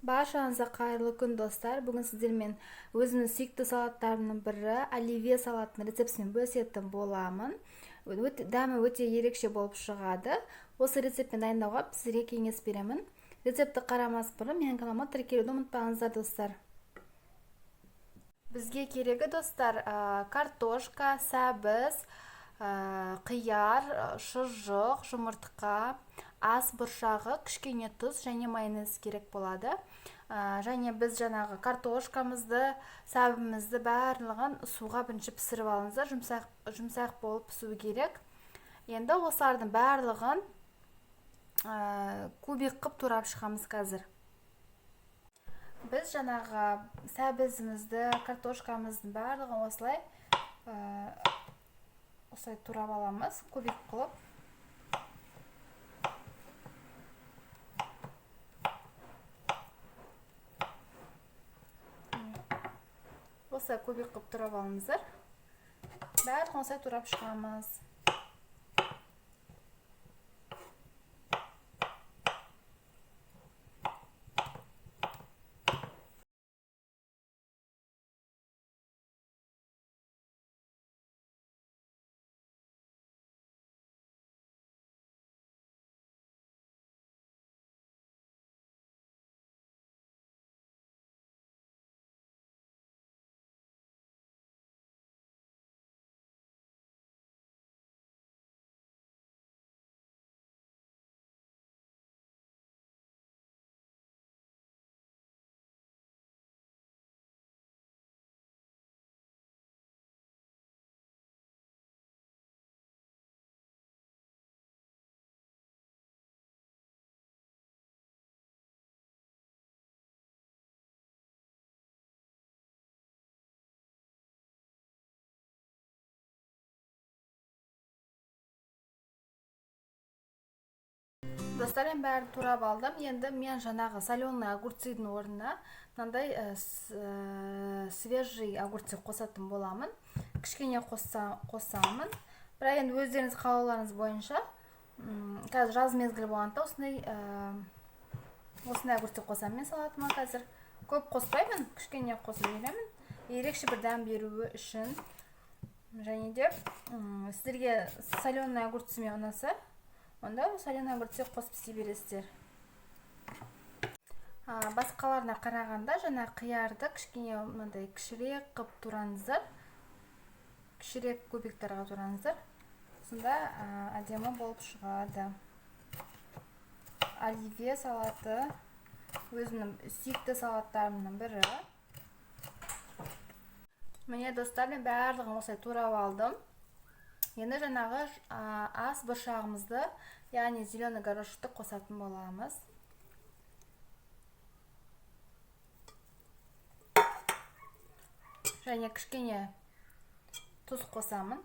Баршаңызға қайырлы күн достар. Бүгін сіздермен өзімнің сүйікті салаттарымның бірі оливье салатының рецептімен бөлісетін боламын. Дәмі өте ерекше болып шығады. Осы рецептпен дайындауға сіздерге кеңес беремін. Рецепті қарамас бұрын менің каналыма тіркелуді ұмытпаңыздар достар. Бізге керегі достар картошка, сәбіз, қияр, шұжық, жұмыртқа, ас бұршағы, кішкене тұз және майонез керек болады. Және біз жаңағы картошкамызды, сәбімізді барлығын суға бірінші пісіріп алыңыздар. Жұмсақ болып пісуі керек. Енді осылардың барлығын кубик қып турап шығамыз қазір. Біз жаңағы сәбізімізді, картошкамыздың барлығын осылай турап аламыз, кубик қылып. Осылай кубик қылып турап алыңыздар. Барлығын осылай турап шығамыз. Достар, мен бәрін турап алдым. Енді мен жаңағы соленый огурцидың орнына мынандай свежий огурцы қосатын боламын. Кішкене қосамын. Бірақ енді өздеріңіз қалауларыңыз бойынша қазір жаз мезгілі болғанда осындай огурцы қосамын мен салатыма қазір. Көп қоспаймын, кішкене қосып жіберемін. Ерекше бір дәм беруі үшін. Және де сіздерге соленый огурцымен ұнаса, онда соленый огурцы қосып істей бересіздер. Басқаларына қарағанда жаңа қиярды кішкене мынандай кішірек қып тураңыздар. Кішірек кубиктарға тураңыздар. Сонда әдемі болып шығады. Оливье салаты өзімнің сүйікті салаттарымның бірі. Міне достар, мен барлығын осылай турап алдым. Енді жаңағы ас бұршағымызды, яғни зеленый горошокты қосатын боламыз. Және кішкене тұз қосамын.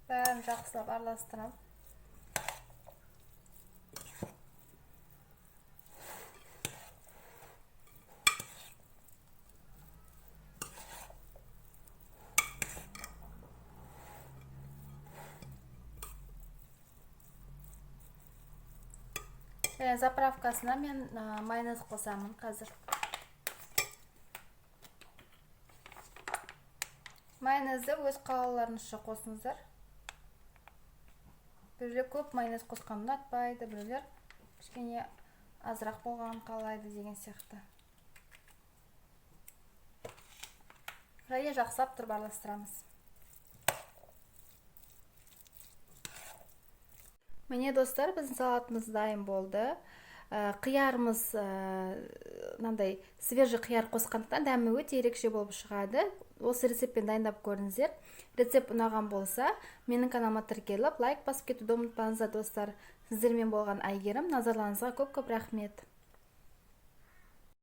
Бәрін жақсылап араластырам. Заправкасына мен майонез қосамын қазір. Майонезді өз қалауларыңызша қосыңыздар. Біреулер көп майонез қосқанды ұнатпайды, біреулер кішкене азырақ болғанын қалайды деген сияқты. Және жақсылап тұрып араластырамыз. Міне достар, біздің салатымыз дайын болды. Қиярымыз мынандай свежий қияр қосқандықтан дәмі өте ерекше болып шығады. Осы рецептпен дайындап көріңіздер. Рецепт ұнаған болса, менің каналыма тіркеліп, лайк басып кетуді ұмытпаңыздар достар. Сіздермен болған Әйгерім. Назарларыңызға көп рахмет.